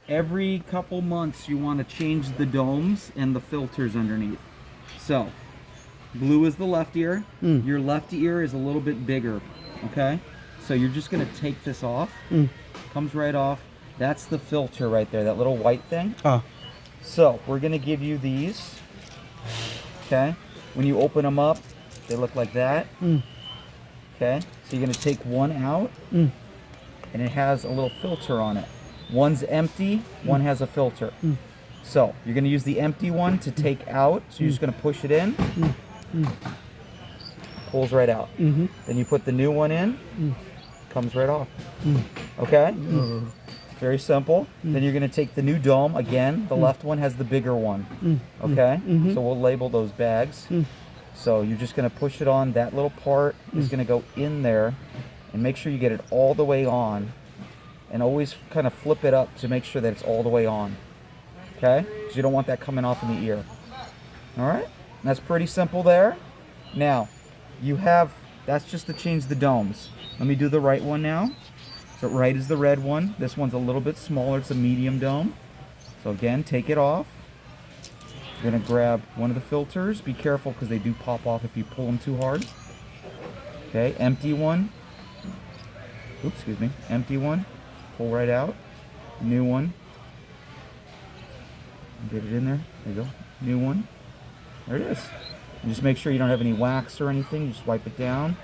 every couple months you want to change the domes and the filters underneath. So, blue is the left ear. Your left ear is a little bit bigger, okay? So you're just gonna take this off. Comes right off. That's the filter right there, that little white thing. So we're gonna give you these, okay? When you open them up, they look like that. Okay, so you're gonna take one out, and it has a little filter on it. One's empty, one has a filter. So you're gonna use the empty one to take out. So you're just gonna push it in. Pulls right out. Then you put the new one in. Comes right off. Okay. Very simple. Then you're gonna take the new dome again. The left one has the bigger one. Okay. So we'll label those bags. So you're just gonna push it on. That little part is gonna go in there, and make sure you get it all the way on, and always kind of flip it up to make sure that it's all the way on. Okay? Because you don't want that coming off in the ear. All right? And that's pretty simple there. Now, that's just to change the domes. Let me do the right one now. So right is the red one. This one's a little bit smaller. It's a medium dome. So again, take it off. You're gonna grab one of the filters. Be careful because they do pop off if you pull them too hard. Okay, empty one. Oops, excuse me. Empty one. Pull right out. New one. Get it in there. There you go. New one. There it is. And just make sure you don't have any wax or anything. You just wipe it down.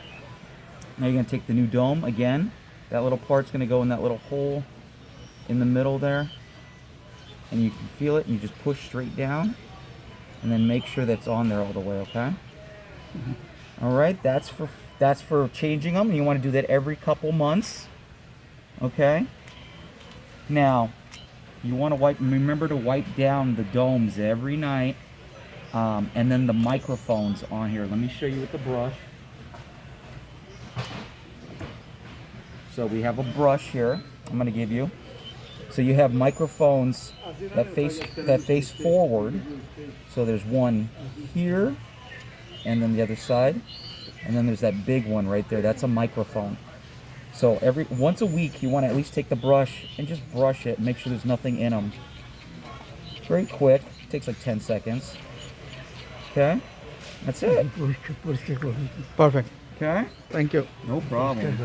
Now you're gonna take the new dome again. That little part's gonna go in that little hole in the middle there. And you can feel it, and you just push straight down. And then make sure that's on there all the way, okay? All right, that's for changing them. You want to do that every couple months, okay? Now, you want to remember to wipe down the domes every night, and then the microphones on here. Let me show you with the brush. So we have a brush here. I'm going to give you. So you have microphones that face forward. So there's one here, and then the other side, and then there's that big one right there. That's a microphone. So once a week, you want to at least take the brush and just brush it and make sure there's nothing in them. Very quick. Takes like 10 seconds. Okay, that's it. Perfect. Okay, Thank you. no problem.